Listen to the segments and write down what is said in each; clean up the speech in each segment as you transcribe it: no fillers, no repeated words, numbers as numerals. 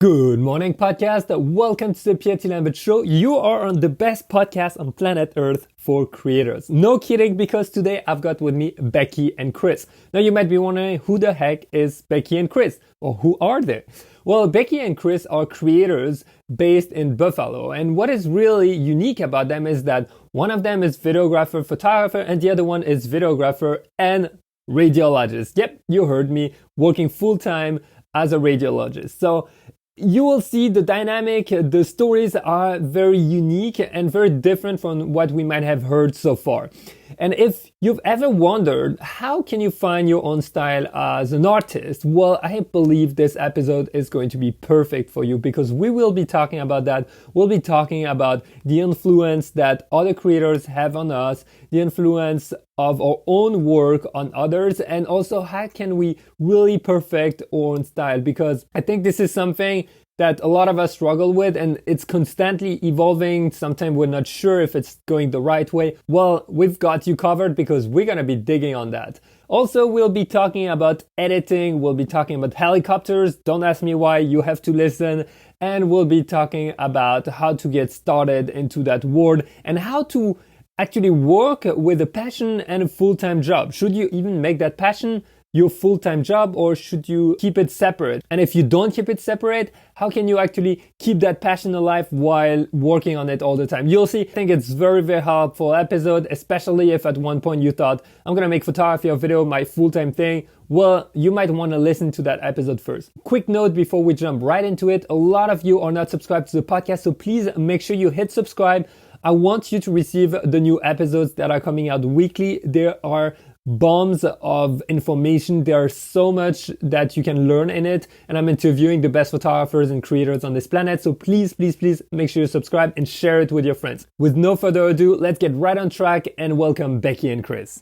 Good morning, podcast. Welcome to the Pierre T. Lambert show. You are on the best podcast on planet Earth for creators. No kidding, because today I've got with me Becki and Chris. Now you might be wondering, who the heck is Becki and Chris? Or who are they? Well, Becki and Chris are creators based in Buffalo. And what is really unique about them is that one of them is videographer, photographer, and the other one is videographer and radiologist. Yep, you heard me, working full-time as a radiologist. So you will see the dynamic, the stories are very unique and very different from what we might have heard so far. And if you've ever wondered, how can you find your own style as an artist? Well, I believe this episode is going to be perfect for you because we will be talking about that. We'll be talking about the influence that other creators have on us, the influence of our own work on others, and also how can we really perfect our own style, because I think this is something that a lot of us struggle with, and it's constantly evolving. Sometimes we're not sure if it's going the right way. Well, we've got you covered because we're going to be digging on that. Also, we'll be talking about editing. We'll be talking about helicopters. Don't ask me why, you have to listen. And we'll be talking about how to get started into that world and how to actually work with a passion and a full-time job. Should you even make that passion your full-time job, or should you keep it separate? And if you don't keep it separate, how can you actually keep that passion alive while working on it all the time? You'll see. I think it's very, very helpful episode, especially if at one point you thought, I'm going to make photography or video my full-time thing. Well, you might want to listen to that episode first. Quick note before we jump right into it. A lot of you are not subscribed to the podcast, so please make sure you hit subscribe. I want you to receive the new episodes that are coming out weekly. There are bombs of information. There's so much that you can learn in it. And I'm interviewing the best photographers and creators on this planet. So please, please, please make sure you subscribe and share it with your friends. With no further ado, let's get right on track and welcome Becki and Chris.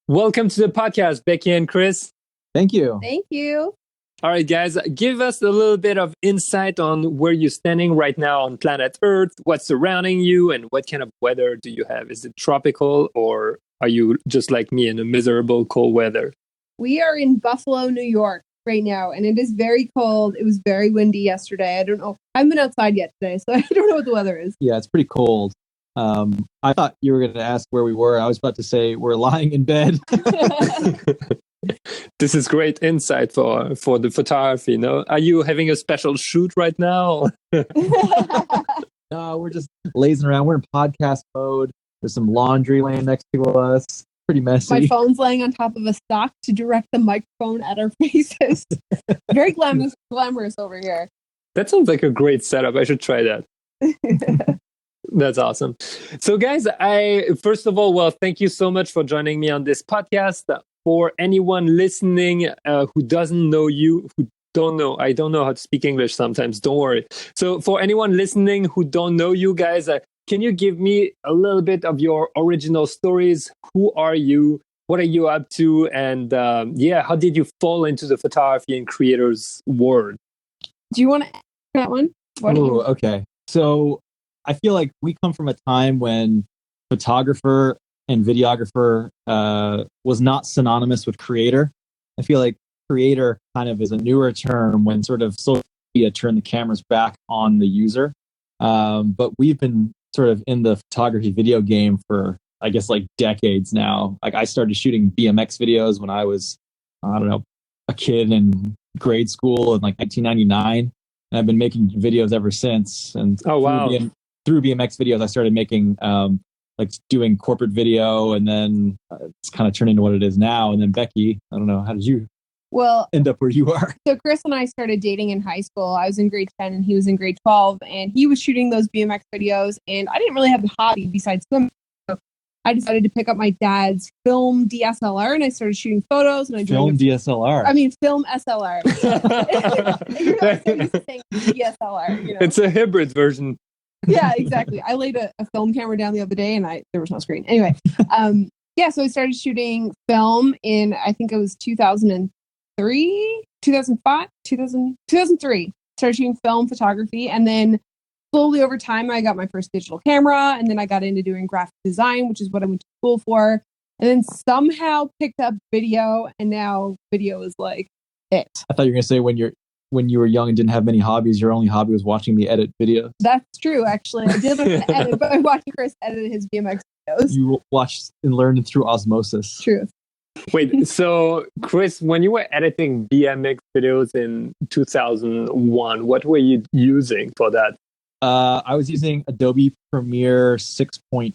Welcome to the podcast, Becki and Chris. Thank you. Thank you. All right, guys, give us a little bit of insight on where you're standing right now on planet Earth, what's surrounding you, and what kind of weather do you have? Is it tropical, or are you just like me in a miserable cold weather? We are in Buffalo, New York right now, and it is very cold. It was very windy yesterday. I don't know. I haven't been outside yet today, so I don't know what the weather is. Yeah, it's pretty cold. I thought you were going to ask where we were. I was about to say we're lying in bed. This is great insight for the photography, no? Are you having a special shoot right now? No, we're just lazing around. We're in podcast mode. There's some laundry laying next to us. Pretty messy. My phone's laying on top of a stock to direct the microphone at our faces. Very glamorous over here. That sounds like a great setup. I should try that. That's awesome. So guys, first of all, thank you so much for joining me on this podcast. For anyone listening who doesn't know you, who don't know, I don't know how to speak English sometimes, don't worry. So for anyone listening who don't know you guys, can you give me a little bit of your original stories? Who are you? What are you up to? And how did you fall into the photography and creators world? Do you want to ask that one? Okay. So I feel like we come from a time when photographer and videographer was not synonymous with creator. I feel like creator kind of is a newer term when sort of social media turned the cameras back on the user. But we've been sort of in the photography video game for, I guess, like decades now. Like I started shooting BMX videos when I was, I don't know, a kid in grade school in like 1999. And I've been making videos ever since. And through BMX videos, I started making like doing corporate video, and then it's kind of turned into what it is now. And then Becki, I don't know, how did you end up where you are? So Chris and I started dating in high school. I was in grade 10 and he was in grade 12, and he was shooting those BMX videos, and I didn't really have a hobby besides swimming. So I decided to pick up my dad's film DSLR, and I started shooting photos. And film DSLR. I mean, film SLR. You're used to saying DSLR. You know? It's a hybrid version. Yeah, exactly. I laid a film camera down the other day, and there was no screen. Anyway, so I started shooting film in, I think it was 2003, 2005, 2003. Started shooting film photography, and then slowly over time, I got my first digital camera, and then I got into doing graphic design, which is what I went to school for, and then somehow picked up video, and now video is like it. I thought you were going to say when when you were young and didn't have many hobbies, your only hobby was watching me edit videos. That's true, actually. I did learn to edit, but I watched Chris edit his BMX videos. You watched and learned through osmosis. True. Wait, so Chris, when you were editing BMX videos in 2001, what were you using for that? I was using Adobe Premiere 6.3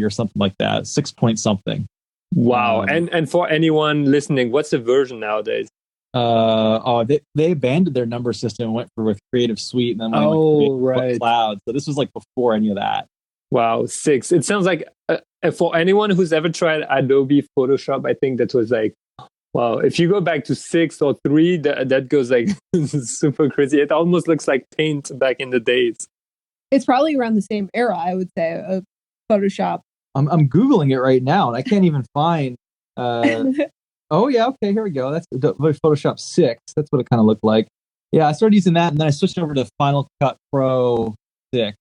or something like that, 6 point something. Wow. And for anyone listening, what's the version nowadays? They abandoned their number system and went with Creative Suite, and then went right. Cloud. So this was like before any of that. Wow, 6. It sounds like for anyone who's ever tried Adobe Photoshop, I think that was like, wow. If you go back to 6 or 3, that goes like super crazy. It almost looks like Paint back in the days. It's probably around the same era, I would say, of Photoshop. I'm Googling it right now, and I can't even find. Oh yeah, okay, here we go. That's Photoshop 6. That's what it kind of looked like. Yeah, I started using that, and then I switched over to Final Cut Pro 6.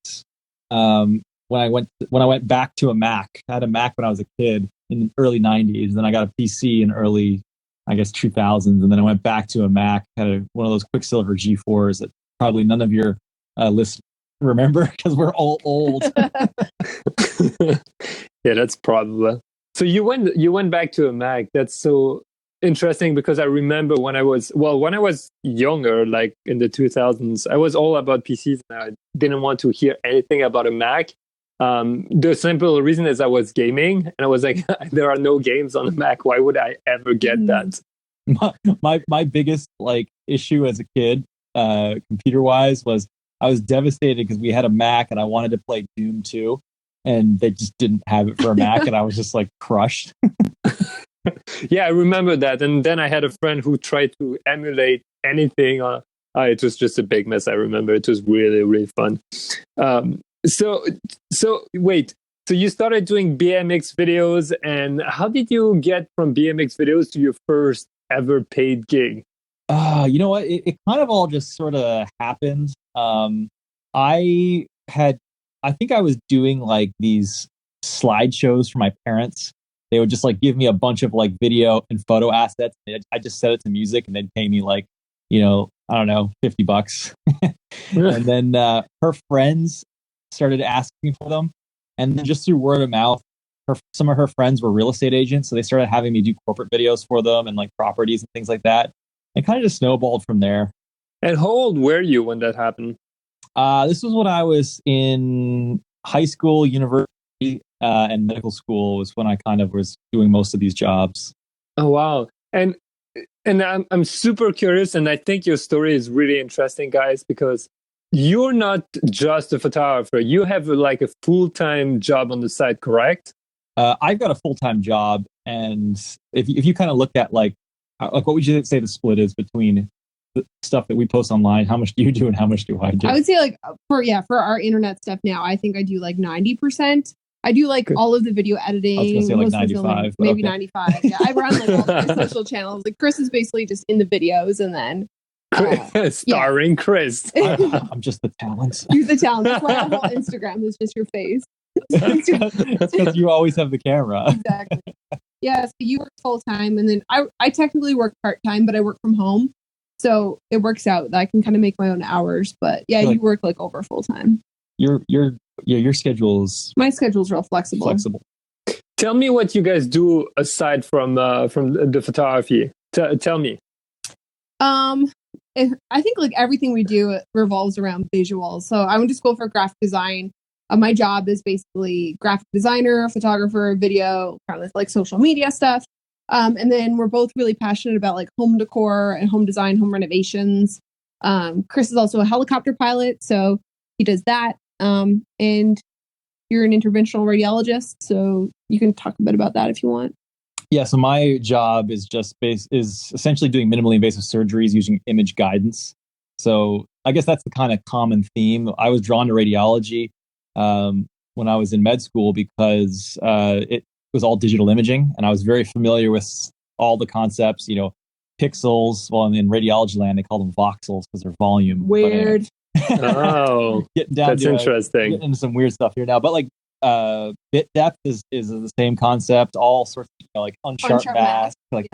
When I went back to a Mac. I had a Mac when I was a kid in the early 90s. Then I got a PC in early, I guess, 2000s. And then I went back to a Mac, had one of those Quicksilver G4s that probably none of your listeners remember because we're all old. Yeah, that's probably. So you went back to a Mac. That's so interesting because I remember when I was younger, like in the 2000s, I was all about PCs and I didn't want to hear anything about a Mac. The simple reason is I was gaming and I was like, there are no games on the Mac. Why would I ever get that? My biggest like issue as a kid, computer wise, was I was devastated because we had a Mac and I wanted to play Doom 2 and they just didn't have it for a Mac and I was just like crushed. Yeah, I remember that. And then I had a friend who tried to emulate anything. It was just a big mess. I remember it was really, really fun. So wait, so you started doing BMX videos, and how did you get from BMX videos to your first ever paid gig? You know what? It kind of all just sort of happened. I think I was doing like these slideshows for my parents. They would just like give me a bunch of like video and photo assets. I just set it to music and they'd pay me like, I don't know, $50. And then her friends started asking for them. And then just through word of mouth, some of her friends were real estate agents. So they started having me do corporate videos for them and like properties and things like that. It kind of just snowballed from there. And how old were you when that happened? This was when I was in high school, university, and medical school was when I kind of was doing most of these jobs. Oh, wow. And I'm super curious. And I think your story is really interesting, guys, because you're not just a photographer. You have like a full-time job on the side, correct? I've got a full-time job. And if you kind of look at like what would you say the split is between the stuff that we post online? How much do you do and how much do I do? I would say like for our internet stuff now, I think I do like 90%. I do like all of the video editing. I was going to say like 95. Maybe 95. Yeah, I run like all the social channels. Like Chris is basically just in the videos and then starring Chris. I'm just the talent. You're the talent. That's why our whole Instagram is just your face. That's because you always have the camera. Exactly. Yeah, so you work full time, and then I technically work part time, but I work from home, so it works out that I can kind of make my own hours. But yeah, you work like over full time. Your schedule's my schedule's real flexible. Tell me what you guys do aside from the photography. Tell me. I think like everything we do revolves around visuals. So I went to school for graphic design. My job is basically graphic designer, photographer, video, kind of like social media stuff. And then we're both really passionate about like home decor and home design, home renovations. Chris is also a helicopter pilot, so he does that. And you're an interventional radiologist, so you can talk a bit about that if you want. Yeah, so my job is is essentially doing minimally invasive surgeries using image guidance. So I guess that's the kind of common theme. I was drawn to radiology when I was in med school because it was all digital imaging, and I was very familiar with all the concepts. Pixels. Well, in radiology land, they call them voxels because they're volume. Weird. Oh, that's interesting. Getting into some weird stuff here now, but like bit depth is the same concept. All sorts of like unsharp mask, like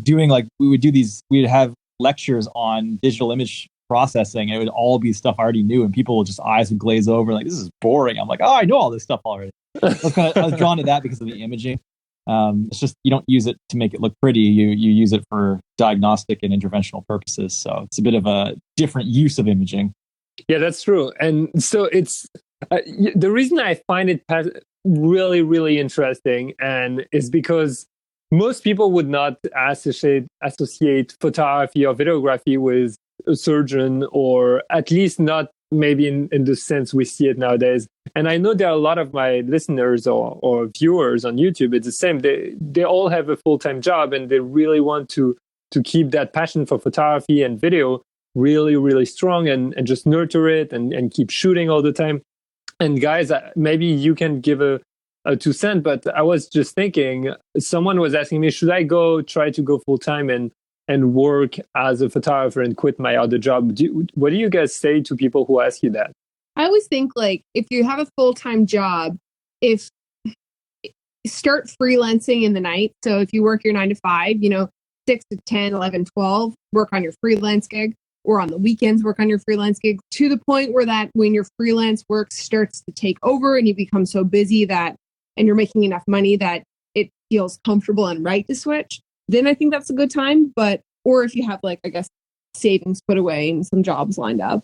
doing like we would do these. We'd have lectures on digital image processing, it would all be stuff I already knew, and people would just eyes would glaze over like, this is boring. I'm like, oh, I know all this stuff already. I was drawn to that because of the imaging. It's just, you don't use it to make it look pretty. You use it for diagnostic and interventional purposes. So it's a bit of a different use of imaging. Yeah, that's true. And so it's the reason I find it really, really interesting, and is because most people would not associate photography or videography with a surgeon, or at least not maybe in the sense we see it nowadays. And I know there are a lot of my listeners or viewers on YouTube. It's the same. They all have a full-time job, and they really want to keep that passion for photography and video really, really strong, and just nurture it and keep shooting all the time. And guys, maybe you can give a 2 cents, but I was just thinking, someone was asking me, should I try to go full-time and work as a photographer and quit my other job? What do you guys say to people who ask you that? I always think, like, if you have a full-time job, start freelancing in the night. So if you work your 9 to 5, 6 to 10, 11, 12, work on your freelance gig, or on the weekends, work on your freelance gig, to the point where that when your freelance work starts to take over and you become so busy and you're making enough money that it feels comfortable and right to switch, then I think that's a good time. Or if you have, like, I guess, savings put away and some jobs lined up.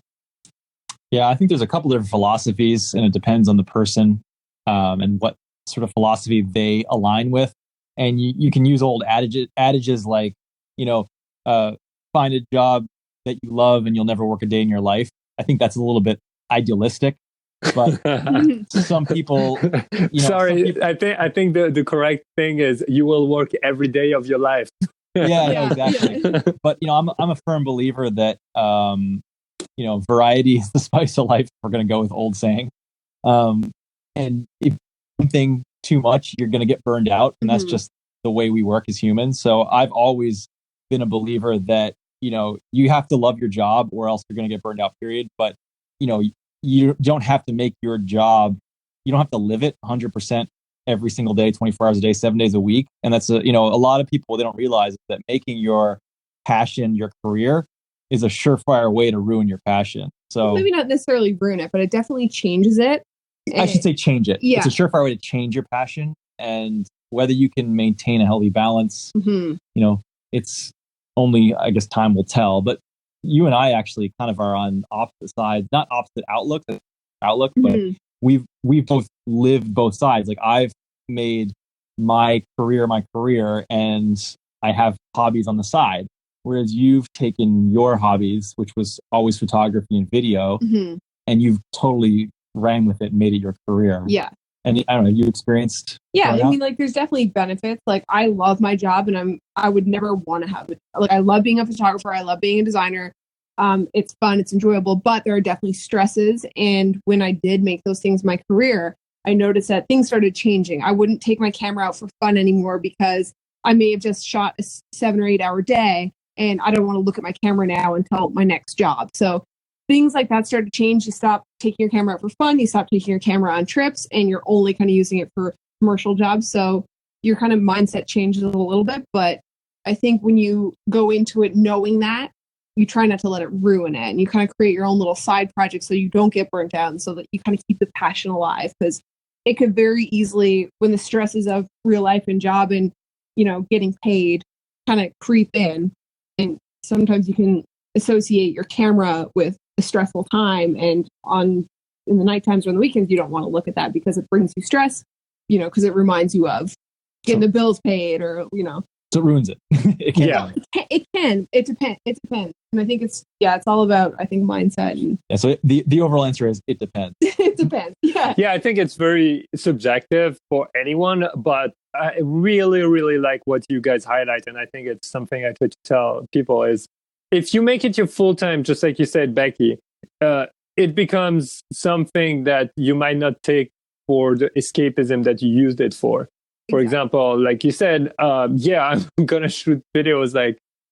Yeah, I think there's a couple different philosophies, and it depends on the person and what sort of philosophy they align with. And you can use old adages like, find a job that you love and you'll never work a day in your life. I think that's a little bit idealistic, but some people, Sorry, I think the correct thing is you will work every day of your life. Yeah, exactly. Yeah. But I'm a firm believer that variety is the spice of life. We're going to go with old saying. And if something too much, you're going to get burned out, and that's just the way we work as humans. So I've always been a believer that you have to love your job, or else you're going to get burned out. Period. But you don't have to make your job. You don't have to live it 100% every single day, 24 hours a day, 7 days a week. And that's a lot of people, they don't realize that making your passion your career is a surefire way to ruin your passion. So maybe not necessarily ruin it, but it definitely changes it. I should say change it. Yeah. It's a surefire way to change your passion, and whether you can maintain a healthy balance, it's only, I guess, time will tell. But you and I actually kind of are on opposite sides, not opposite outlook, but we've both lived both sides. Like, I've made my career, and I have hobbies on the side. Whereas you've taken your hobbies, which was always photography and video, and you've totally ran with it and made it your career. Yeah. And I don't know, you experienced? Yeah, I mean, like, there's definitely benefits. Like, I love my job, and I would never want to have it. Like, I love being a photographer. I love being a designer. It's fun. It's enjoyable, but there are definitely stresses. And when I did make those things my career, I noticed that things started changing. I wouldn't take my camera out for fun anymore because I may have just shot a 7 or 8 hour day, and I don't want to look at my camera now until my next job. So things like that started to change. You stop taking your camera out for fun. You stop taking your camera on trips, and you're only kind of using it for commercial jobs. So your kind of mindset changes a little bit. But I think when you go into it knowing that, you try not to let it ruin it, and you kind of create your own little side project so you don't get burnt out, and so that you kind of keep the passion alive, because it could very easily, when the stresses of real life and job and, getting paid kind of creep in, and sometimes you can associate your camera with a stressful time, and in the night times or on the weekends, you don't want to look at that because it brings you stress, because it reminds you of getting the bills paid, or, So it ruins it. It can. Yeah. It can. It depends. And I think it's all about, I think, mindset. And so the overall answer is it depends. It depends. Yeah. Yeah, I think it's very subjective for anyone, but I really, really like what you guys highlight. And I think it's something I try to tell people is, if you make it your full time, just like you said, Becki, it becomes something that you might not take for the escapism that you used it for. For example, like you said, I'm going to shoot videos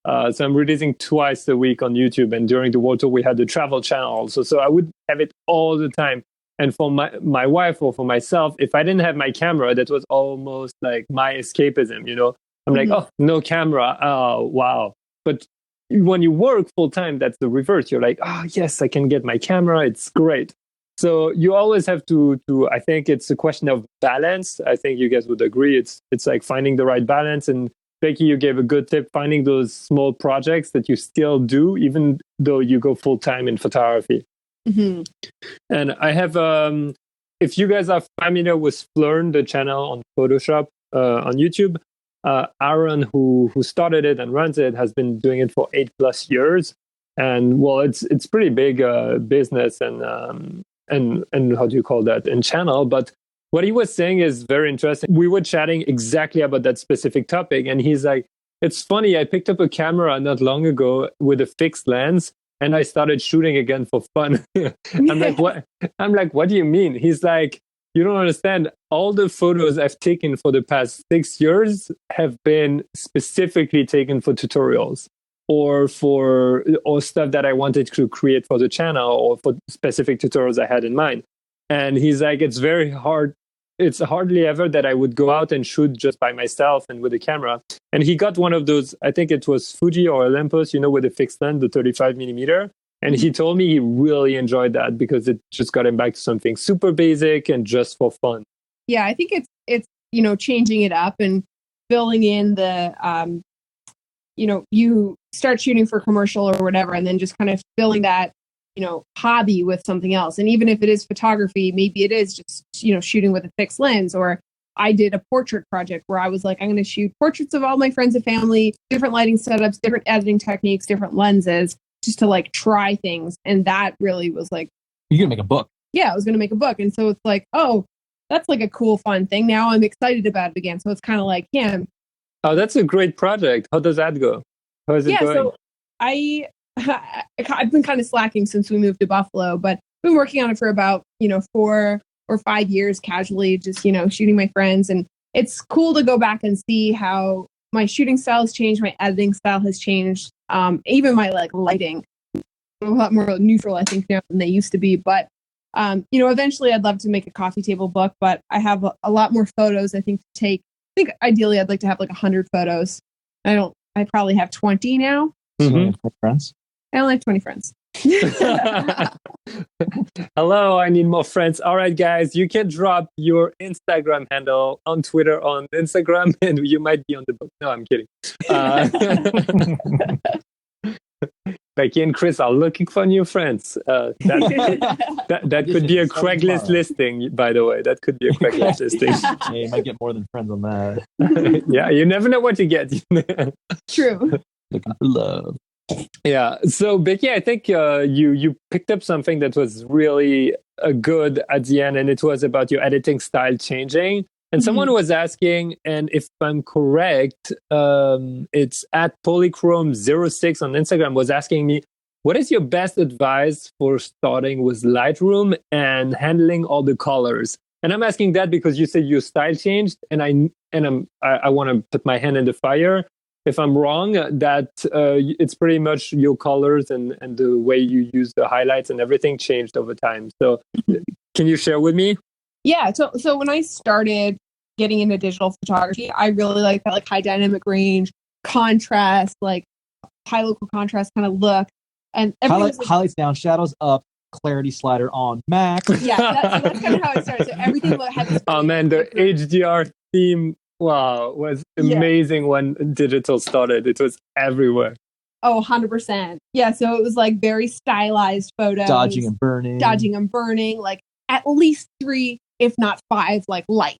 so I'm releasing twice a week on YouTube. And during the World Tour, we had the travel channel also. So I would have it all the time. And for my wife or for myself, if I didn't have my camera, that was almost like my escapism, I'm like, oh, no camera. Oh, wow. But when you work full time, that's the reverse. You're like, oh yes, I can get my camera. It's great. So you always have to. I think it's a question of balance. I think you guys would agree. It's like finding the right balance. And Becki, you gave a good tip: finding those small projects that you still do, even though you go full time in photography. Mm-hmm. And I have, if you guys are familiar with Flern, the channel on Photoshop on YouTube, Aaron, who started it and runs it, has been doing it for 8+ years. And well, it's pretty big business and how do you call that, and channel. But what he was saying is very interesting. We were chatting exactly about that specific topic, and he's like, "It's funny. I picked up a camera not long ago with a fixed lens, and I started shooting again for fun." I'm like, "What?" I'm like, "What do you mean?" He's like, "You don't understand. All the photos I've taken for the past 6 years have been specifically taken for tutorials." Or stuff that I wanted to create for the channel, or for specific tutorials I had in mind. And he's like, it's very hard. It's hardly ever that I would go out and shoot just by myself and with a camera. And he got one of those, I think it was Fuji or Olympus, with a fixed lens, the 35mm. And he told me he really enjoyed that because it just got him back to something super basic and just for fun. Yeah, I think it's changing it up and filling in the you start shooting for commercial or whatever, and then just kind of filling that, hobby with something else. And even if it is photography, maybe it is just, shooting with a fixed lens. Or I did a portrait project where I was like, I'm going to shoot portraits of all my friends and family, different lighting setups, different editing techniques, different lenses, just to like try things. And that really was like, you're going to make a book. Yeah, I was going to make a book. And so it's like, oh, that's like a cool, fun thing. Now I'm excited about it again. So it's kind of like, yeah. Oh, that's a great project. How does that go? How is it going? So I've been kind of slacking since we moved to Buffalo, but I've been working on it for about, 4 or 5 years casually, just, shooting my friends. And it's cool to go back and see how my shooting style has changed. My editing style has changed. Even my lighting, a lot more neutral, I think, now than they used to be. But, eventually I'd love to make a coffee table book, but I have a lot more photos, I think, to take. I think ideally I'd like to have 100 photos. I probably have 20 now. Mm-hmm. Friends? I only have 20 friends. Hello, I need more friends. All right, guys, you can drop your Instagram handle on Twitter, on Instagram, and you might be on the book. No, I'm kidding. Becki and Chris are looking for new friends. That could be a Craigslist listing, by the way. That could be a Craigslist listing. Hey, you might get more than friends on that. Yeah, you never know what you get. True. Looking for love. Yeah. So, Becki, I think you picked up something that was really good at the end, and it was about your editing style changing. And someone was asking, and if I'm correct, it's at polychrome06 on Instagram, was asking me, what is your best advice for starting with Lightroom and handling all the colors? And I'm asking that because you said your style changed, and I want to put my hand in the fire. If I'm wrong, that it's pretty much your colors and the way you use the highlights and everything changed over time. So can you share with me? Yeah. So when I started getting into digital photography, I really like that high dynamic range, contrast, high local contrast kind of look. And highlights down, shadows up, clarity slider on, max. Yeah, that's kind of how it started. So everything had this. Oh man, the HDR theme, wow, was amazing when digital started. It was everywhere. Oh, 100%. Yeah, so it was very stylized photos. Dodging and burning, at least 3, if not 5, light.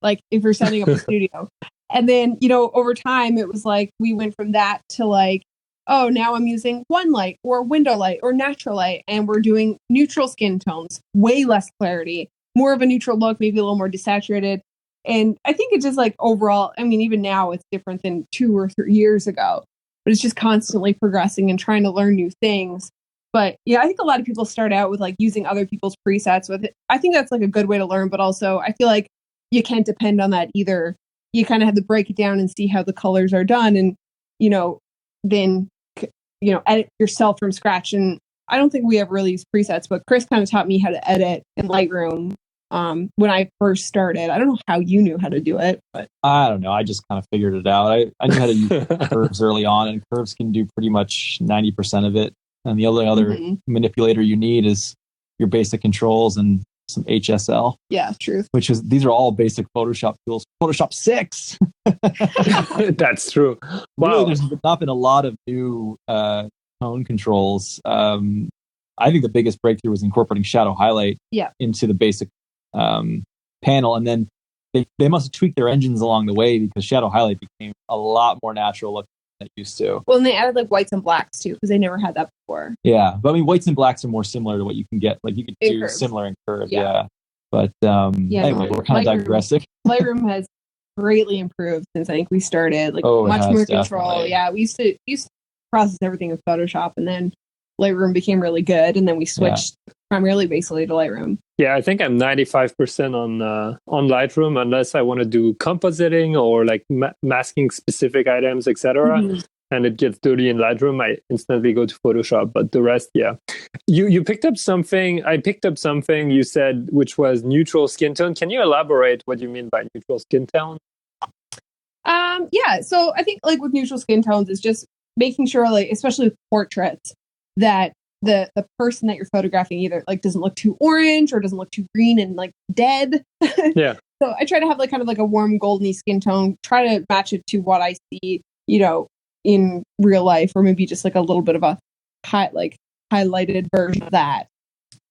If you're setting up a studio. And then, over time, it was we went from that to oh, now I'm using one light or window light or natural light. And we're doing neutral skin tones, way less clarity, more of a neutral look, maybe a little more desaturated. And I think it's just overall, I mean, even now it's different than 2 or 3 years ago, but it's just constantly progressing and trying to learn new things. But yeah, I think a lot of people start out with using other people's presets with it. I think that's a good way to learn, but also I feel you can't depend on that either. You kind of have to break it down and see how the colors are done and, then, edit yourself from scratch. And I don't think we ever really use presets, but Chris kind of taught me how to edit in Lightroom when I first started. I don't know how you knew how to do it, but I don't know. I just kind of figured it out. I knew how to use curves early on, and curves can do pretty much 90% of it. And the only other manipulator you need is your basic controls and some HSL. Yeah, true. These are all basic Photoshop tools. Photoshop 6. That's true. Wow. Really, there's not been a lot of new tone controls. I think the biggest breakthrough was incorporating shadow highlight into the basic panel, and then they must have tweaked their engines along the way, because shadow highlight became a lot more natural looking than it used to. Well, and they added like whites and blacks too, because they never had that before. Yeah, but I mean, whites and blacks are more similar to what you can get. Like you could do curves. similar in curve. Yeah. But anyway, we're kind of digressing. Lightroom has greatly improved since I think we started. Like much more control. Definitely. Yeah, we used to process everything with Photoshop, and then Lightroom became really good, and then we switched primarily basically to Lightroom. Yeah, I think I'm 95% on Lightroom, unless I want to do compositing or like masking specific items, etc. And it gets dirty in Lightroom, I instantly go to Photoshop. But the rest, you picked up something. I picked up something you said, which was neutral skin tone. Can you elaborate what you mean by neutral skin tone? Yeah. So I think like with neutral skin tones is just making sure, like especially with portraits, that the person that you're photographing either like doesn't look too orange or doesn't look too green and like dead. Yeah. So I try to have like kind of like a warm golden skin tone, try to match it to what I see, in real life, or maybe just like a little bit of a highlighted version of that.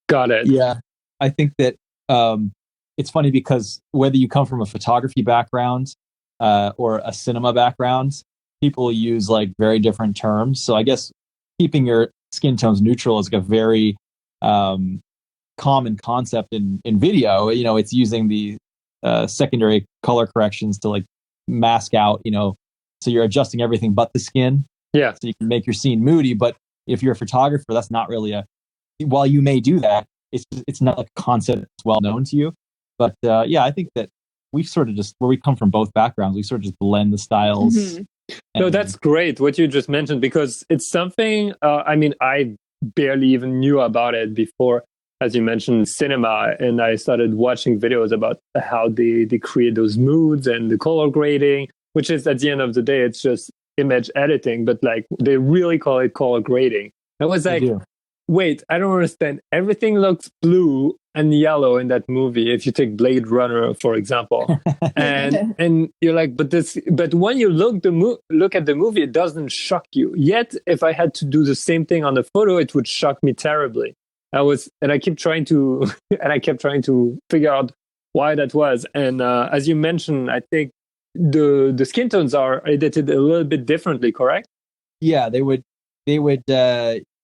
Got it. Yeah. I think that it's funny because whether you come from a photography background or a cinema background, people use like very different terms. So I guess keeping your skin tones neutral is like a very common concept in video. It's using the secondary color corrections to like mask out, so you're adjusting everything but the skin. Yeah. So you can make your scene moody. But if you're a photographer, that's not really while you may do that, it's not like a concept that's well known to you. But I think that we've sort of just, where we come from both backgrounds, we sort of just blend the styles. No, that's great what you just mentioned, because it's something, I barely even knew about it before, as you mentioned, cinema, and I started watching videos about how they create those moods and the color grading, which is at the end of the day, it's just image editing, but like they really call it color grading. I was like, wait, I don't understand. Everything looks blue and yellow in that movie. If you take Blade Runner, for example, and you're like, but when you look at the movie, it doesn't shock you. Yet, if I had to do the same thing on the photo, it would shock me terribly. I kept trying to figure out why that was. And as you mentioned, I think the skin tones are edited a little bit differently, correct? Yeah, they would.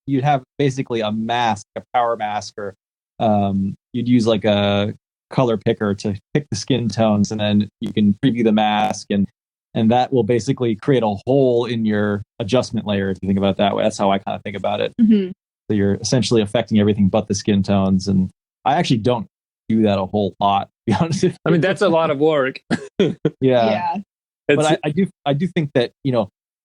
You'd have basically a mask, a power mask, or you'd use like a color picker to pick the skin tones, and then you can preview the mask, and that will basically create a hole in your adjustment layer, if you think about it that way. That's how I kind of think about it. So you're essentially affecting everything but the skin tones, and I actually don't do that a whole lot, to be honest with you. I mean, that's a lot of work. Yeah. But I do think that,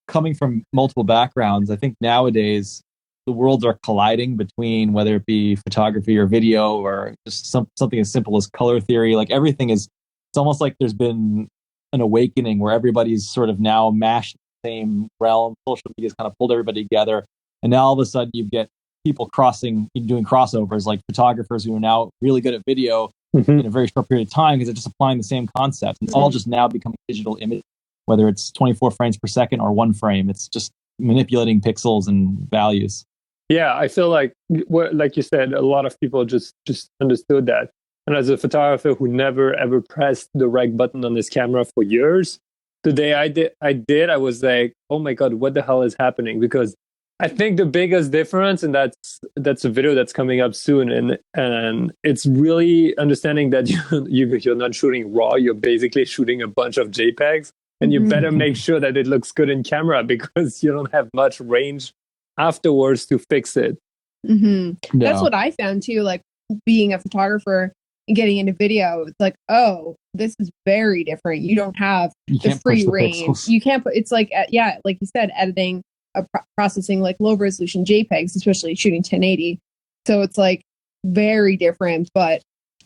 coming from multiple backgrounds, I think nowadays the worlds are colliding between whether it be photography or video or just something as simple as color theory. Like everything it's almost like there's been an awakening where everybody's sort of now mashed in the same realm. Social media's kind of pulled everybody together. And now all of a sudden you get people doing crossovers, like photographers who are now really good at video in a very short period of time because they're just applying the same concept. It's all just now becoming digital image, whether it's 24 frames per second or one frame. It's just manipulating pixels and values. Yeah, I feel like you said, a lot of people just understood that. And as a photographer who never ever pressed the rec button on his camera for years, the day I was like, oh my God, what the hell is happening? Because I think the biggest difference, and that's a video that's coming up soon, and it's really understanding that you're not shooting raw, you're basically shooting a bunch of JPEGs, and you better make sure that it looks good in camera because you don't have much range afterwards to fix it. No. That's what I found too, like being a photographer and getting into video. It's like, oh, this is very different. You don't have the free range. You can't put, it's like, like you said, editing, processing like low resolution JPEGs, especially shooting 1080. So it's like very different, but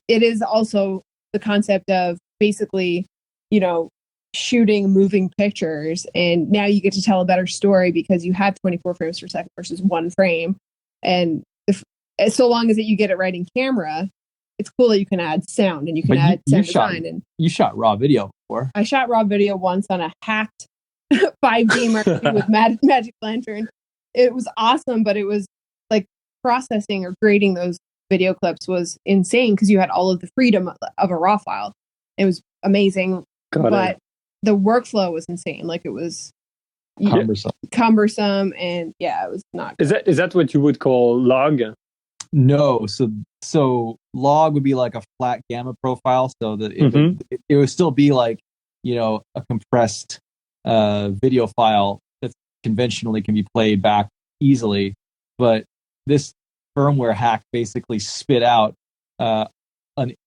it is also the concept of basically, you know, shooting moving pictures, and now you get to tell a better story because you have 24 frames per second versus one frame. And so long as that you get it right in camera, it's cool that you can add sound and you can add sound design. And you shot raw video before. I shot raw video once on a hacked 5D Mark II with Magic Lantern. It was awesome, but it was like processing or grading those video clips was insane because you had all of the freedom of a raw file. It was amazing, but the workflow was insane. Like, it was cumbersome, and yeah, it was not good. Is that what you would call log? No, so log would be like a flat gamma profile, so that it would still be like, you know, a compressed video file that conventionally can be played back easily. But this firmware hack basically spit out like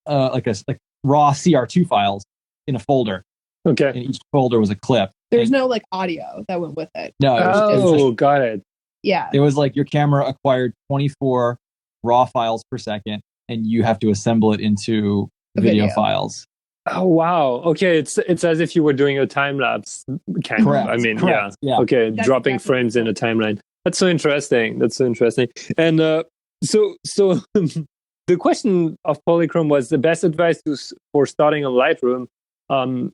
raw CR2 files in a folder. Okay, and each folder was a clip. There's no like audio that went with it. No. It was just, got it. Yeah, it was like your camera acquired 24 raw files per second, and you have to assemble it into video files. Oh wow! Okay, it's as if you were doing a time lapse kind Correct. of. I mean, Correct. yeah. Okay, That's dropping exactly frames in a timeline. That's so interesting. And so the question of Polychrome was the best advice for starting on Lightroom.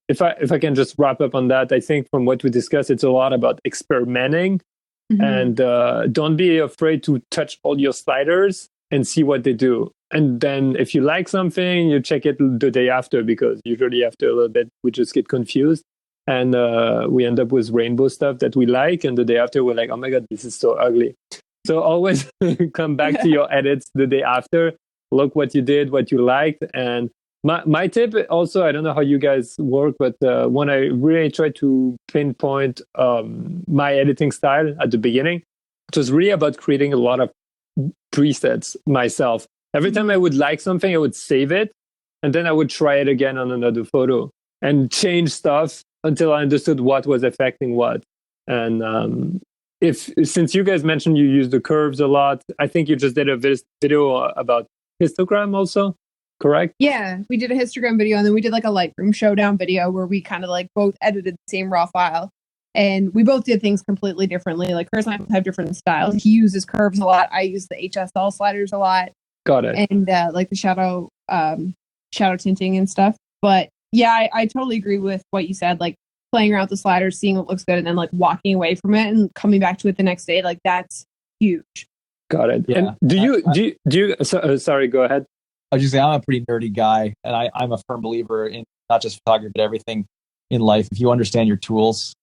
If I can just wrap up on that, I think from what we discussed, it's a lot about experimenting, and don't be afraid to touch all your sliders and see what they do. And then if you like something, you check it the day after, because usually after a little bit, we just get confused. And we end up with rainbow stuff that we like. And the day after, we're like, oh my God, this is so ugly. So always come back to your edits the day after. Look what you did, what you liked. And my tip also, I don't know how you guys work, but when I really try to pinpoint my editing style at the beginning, it was really about creating a lot of presets myself. Every time I would like something, I would save it, and then I would try it again on another photo and change stuff until I understood what was affecting what. And since you guys mentioned you use the curves a lot, I think you just did a video about histogram also, correct? Yeah, we did a histogram video, and then we did like a Lightroom showdown video where we kind of like both edited the same raw file. And we both did things completely differently. Like, Chris and I have different styles. He uses curves a lot. I use the HSL sliders a lot. Got it. And like the shadow tinting and stuff. But yeah, I totally agree with what you said. Like, playing around with the sliders, seeing what looks good, and then like walking away from it and coming back to it the next day. Like, that's huge. Got it. Yeah. And do you? Sorry, go ahead. I was just saying, I'm a pretty nerdy guy, and I'm a firm believer in not just photography, but everything in life. If you understand your tools,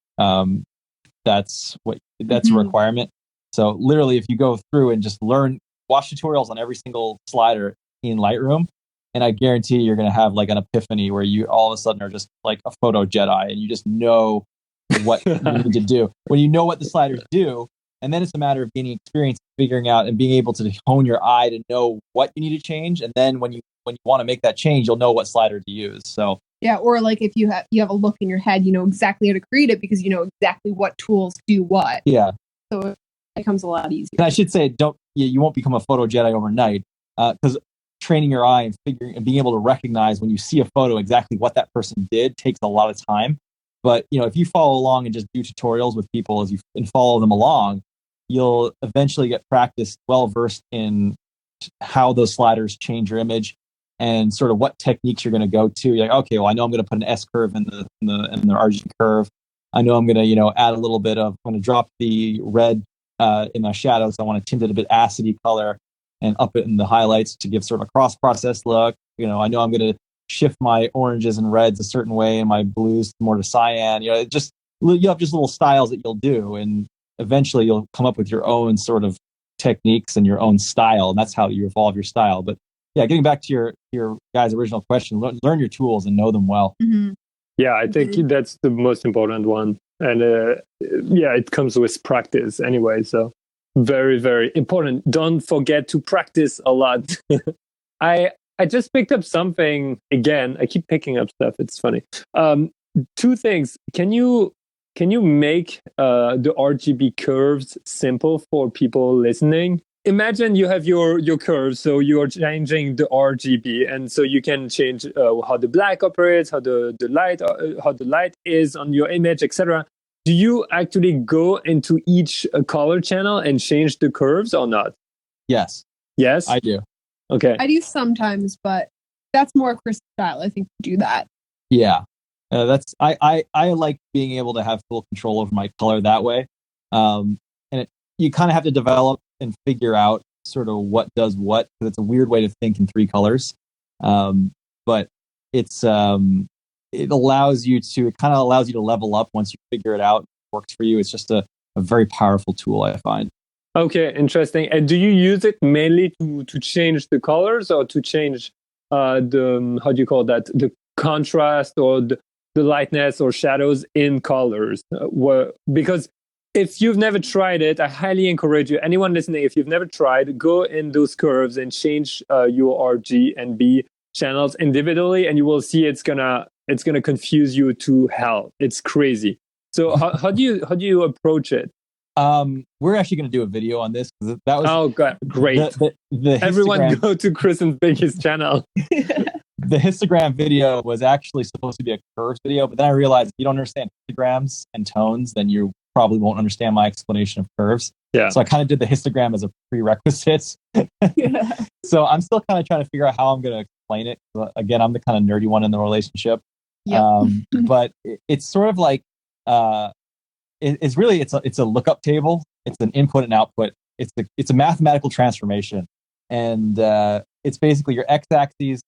that's a requirement. So literally, if you go through and just watch tutorials on every single slider in Lightroom, and I guarantee you're going to have like an epiphany where you all of a sudden are just like a photo Jedi, and you just know what you need to do. When you know what the sliders do, and then it's a matter of gaining experience, figuring out and being able to hone your eye to know what you need to change. And then when you want to make that change, you'll know what slider to use. So yeah, or like if you have a look in your head, you know exactly how to create it because you know exactly what tools do what. Yeah. So it becomes a lot easier. And I should say, you won't become a photo Jedi overnight, because training your eye and being able to recognize when you see a photo exactly what that person did takes a lot of time. But if you follow along and just do tutorials with people and follow them along, you'll eventually get practiced, well versed in how those sliders change your image and sort of what techniques you're going to go to. You're like, okay, well, I know I'm going to put an S curve in the RG curve. I know I'm going to add a little bit of. I'm going to drop the red in my shadows. I want to tint it a bit acidy color and up it in the highlights to give sort of a cross process look. I know I'm going to shift my oranges and reds a certain way and my blues more to cyan. You have just little styles that you'll do, and eventually you'll come up with your own sort of techniques and your own style, and that's how you evolve your style. But yeah, getting back to your guys' original question, learn your tools and know them well. Mm-hmm. Yeah, I think that's the most important one. And it comes with practice anyway. So very, very important. Don't forget to practice a lot. I just picked up something again. I keep picking up stuff. It's funny. Two things. Can you make the RGB curves simple for people listening? imagine you have your curves, so you are changing the RGB, and so you can change how the black operates, how the light is on your image, etc. Do you actually go into each color channel and change the curves or not? Yes. Yes, I do. Okay. I do sometimes, but that's more Chris style. I think to do that. Yeah. I like being able to have full control over my color that way. You kind of have to develop and figure out sort of what does what, because it's a weird way to think in three colors. But it allows you to level up once you figure it out. It works for you. It's just a very powerful tool, I find. Okay, interesting. And do you use it mainly to change the colors, or to change the, how do you call that, the contrast, or the lightness or shadows in colors? Because if you've never tried it, I highly encourage you, anyone listening, if you've never tried, go in those curves and change your RG and B channels individually, and you will see it's gonna confuse you to hell. It's crazy. So how do you approach it? We're actually going to do a video on this. That was great. The Everyone go to Chris and Becki's channel. The histogram video was actually supposed to be a curves video, but then I realized if you don't understand histograms and tones, then you probably won't understand my explanation of curves. Yeah. So I kind of did the histogram as a prerequisite. So I'm still kind of trying to figure out how I'm going to explain it. Again, I'm the kind of nerdy one in the relationship. Yep. But it's sort of like it's a lookup table. It's an input and output. It's a mathematical transformation, and it's basically your x-axis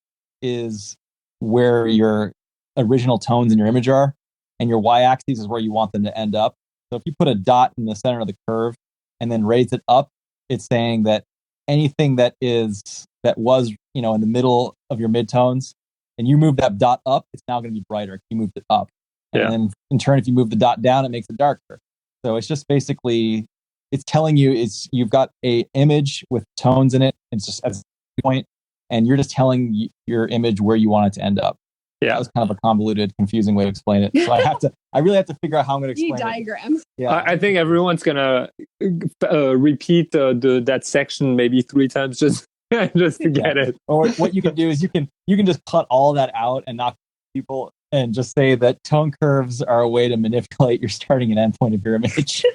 is where your original tones in your image are, and your y-axis is where you want them to end up. So if you put a dot in the center of the curve and then raise it up, it's saying that anything that was in the middle of your midtones, and you move that dot up, it's now going to be brighter. You moved it up. And then in turn, if you move the dot down, it makes it darker. So it's just basically, it's telling you you've got a image with tones in it. It's just as a point, and you're just telling your image where you want it to end up. Yeah. That was kind of a convoluted, confusing way to explain it. So I really have to figure out how I'm going to explain it. Diagrams. Yeah. I think everyone's going to repeat that section maybe 3 times just to get it. Or what you can do is you can just cut all that out and not people, and just say that tone curves are a way to manipulate your starting and end point of your image.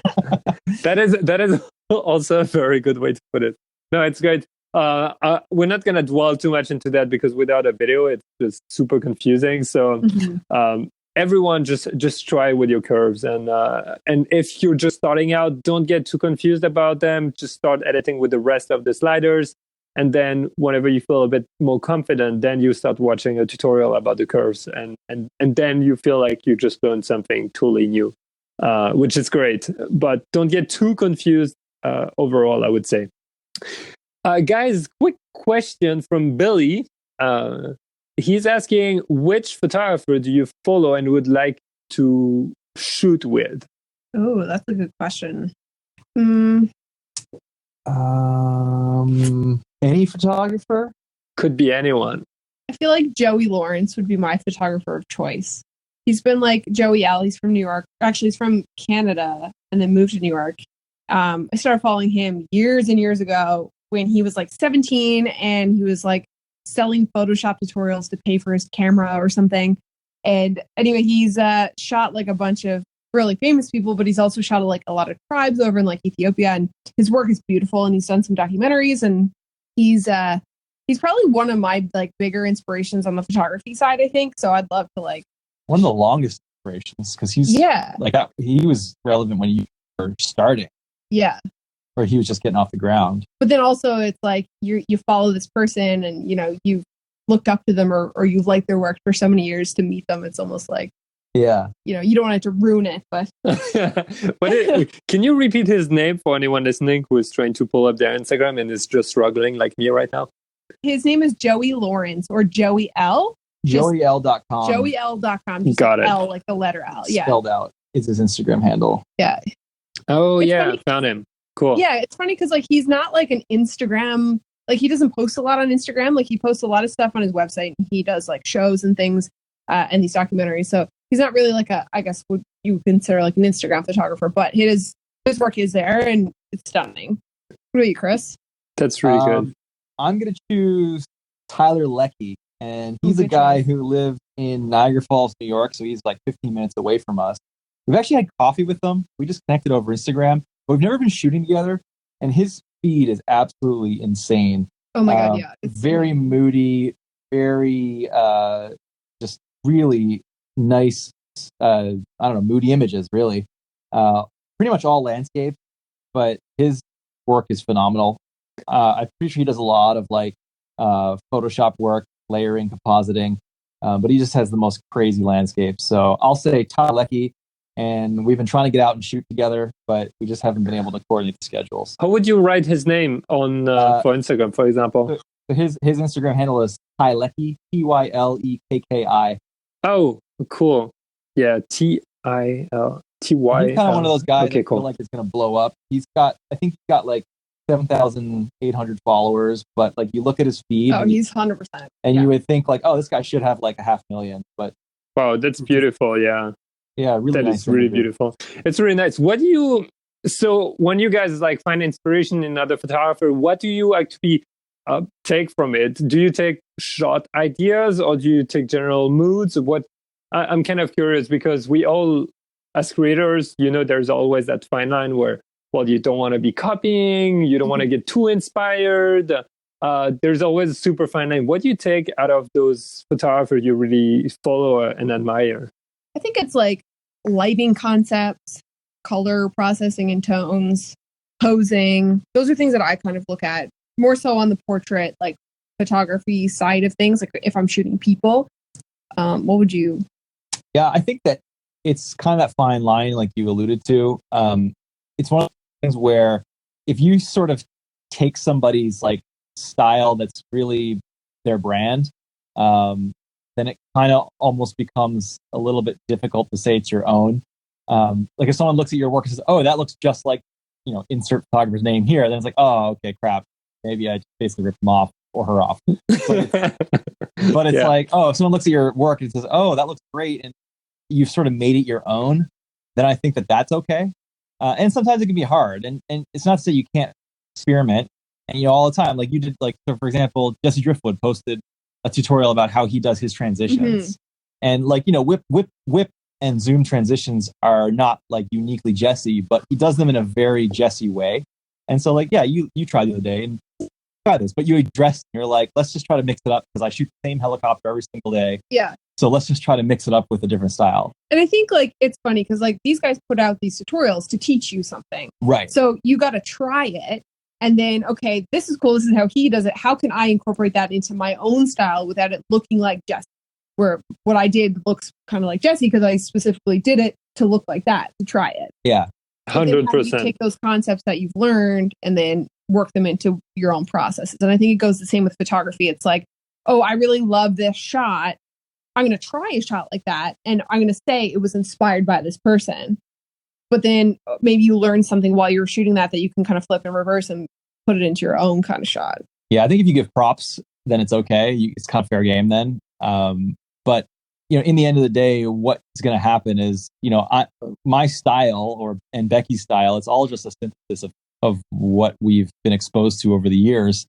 That is also a very good way to put it. No, it's great. We're not going to dwell too much into that, because without a video, it's just super confusing. So everyone just try with your curves. And if you're just starting out, don't get too confused about them. Just start editing with the rest of the sliders. And then whenever you feel a bit more confident, then you start watching a tutorial about the curves. And then you feel like you just learned something totally new, which is great. But don't get too confused overall, I would say. Guys, quick question from Billy. He's asking, which photographer do you follow and would like to shoot with? Oh, that's a good question. Any photographer? Could be anyone. I feel like Joey Lawrence would be my photographer of choice. He's been like Joey L. He's from New York. Actually, he's from Canada and then moved to New York. I started following him years and years ago when he was like 17, and he was like selling Photoshop tutorials to pay for his camera or something. And anyway, he's shot like a bunch of really famous people, but he's also shot like a lot of tribes over in like Ethiopia, and his work is beautiful, and he's done some documentaries, and he's probably one of my like bigger inspirations on the photography side, I think. So I'd love to like one of the longest inspirations, because he's he was relevant when you were starting. Yeah. Or he was just getting off the ground. But then also it's like you follow this person, and you've looked up to them, or you've liked their work for so many years, to meet them. It's almost like, you don't want it to ruin it, but. Can you repeat his name for anyone listening who is trying to pull up their Instagram and is just struggling like me right now? His name is Joey Lawrence, or Joey L. JoeyL.com. JoeyL.com. Got it. L, like the letter L. Yeah. Spelled out is his Instagram handle. Yeah. Oh, it's found him. Cool. Yeah, it's funny because like he's not like an Instagram, like he doesn't post a lot on Instagram. Like he posts a lot of stuff on his website, and he does like shows and things and these documentaries. So he's not really like I guess what you consider like an Instagram photographer, but his work is there, and it's stunning. What about you, Chris? That's really good. I'm going to choose Tyler Leckie, and he's a guy who lives in Niagara Falls, New York, so he's like 15 minutes away from us. We've actually had coffee with him. We just connected over Instagram, but we've never been shooting together, and his feed is absolutely insane. Oh my God, yeah. It's very moody, very just really nice, moody images, really. Pretty much all landscape, but his work is phenomenal. I'm pretty sure he does a lot of like Photoshop work, layering, compositing, but he just has the most crazy landscapes. So I'll say Tyler Leckie, and we've been trying to get out and shoot together, but we just haven't been able to coordinate the schedules. How would you write his name on for Instagram, for example? So his Instagram handle is Tylekki, Tylekki. Oh, cool. Yeah, Tilty. He's kind of one of those guys that feel like it's going to blow up. I think he's got like 7,800 followers, but like you look at his feed. Oh, he's 100%. And you would think like, oh, this guy should have like 500,000. But wow, that's beautiful. Yeah. Yeah, really nice. That is really beautiful. It's really nice. So when you guys like find inspiration in other photographer, what do you actually take from it? Do you take shot ideas or do you take general moods? I'm kind of curious because we all, as creators, there's always that fine line where, well, you don't want to be copying, you don't want to get too inspired. There's always a super fine line. What do you take out of those photographers you really follow and admire? I think it's like lighting concepts, color processing and tones, posing. Those are things that I kind of look at more so on the portrait, like photography side of things. Like if I'm shooting people, what would you? Yeah, I think that it's kind of that fine line, like you alluded to. It's one of the things where if you sort of take somebody's like style that's really their brand, then it kind of almost becomes a little bit difficult to say it's your own. Like if someone looks at your work and says, "Oh, that looks just like, insert photographer's name here," then it's like, "Oh, okay, crap. Maybe I just basically ripped them off or her off." But it's like, oh, if someone looks at your work and says, "Oh, that looks great," and you've sort of made it your own, then I think that that's okay. And sometimes it can be hard, and it's not to say you can't experiment. And all the time, like you did, like so for example, Jesse Driftwood posted a tutorial about how he does his transitions, and like whip and zoom transitions are not like uniquely Jesse, but he does them in a very Jesse way. And so like, yeah, you tried the other day and try this, but you addressed, you're like, let's just try to mix it up because I shoot the same helicopter every single day. Yeah. So let's just try to mix it up with a different style. And I think like it's funny because like these guys put out these tutorials to teach you something. Right. So you got to try it. And then, okay, this is cool. This is how he does it. How can I incorporate that into my own style without it looking like Jesse? Where what I did looks kind of like Jesse because I specifically did it to look like that, to try it. Yeah. 100%. You take those concepts that you've learned and then work them into your own processes. And I think it goes the same with photography. It's like, oh, I really love this shot. I'm going to try a shot like that. And I'm going to say it was inspired by this person. But then maybe you learn something while you're shooting that you can kind of flip and reverse and put it into your own kind of shot. Yeah, I think if you give props, then it's okay. It's kind of fair game then. But in the end of the day, what's going to happen is, my style and Becky's style, it's all just a synthesis of what we've been exposed to over the years.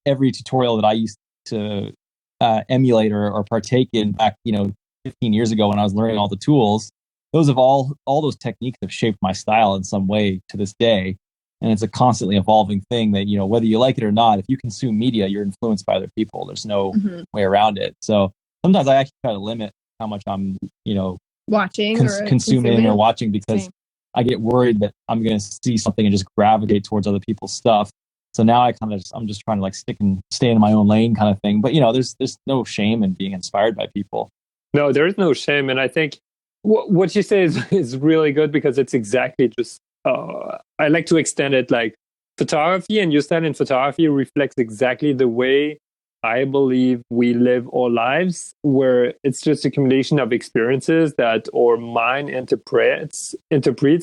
Every tutorial that I used to emulate or partake in back, 15 years ago when I was learning all the tools, those have all those techniques have shaped my style in some way to this day. And it's a constantly evolving thing that, whether you like it or not, if you consume media, you're influenced by other people. There's no way around it. So sometimes I actually try to limit how much I'm, watching consuming or watching because I get worried that I'm going to see something and just gravitate towards other people's stuff. So now I'm just trying to like stay in my own lane kind of thing. But, there's no shame in being inspired by people. No, there is no shame. And I think what you say is really good because it's exactly just, I like to extend it like photography and your style in photography reflects exactly the way I believe we live our lives, where it's just accumulation of experiences that our mind interprets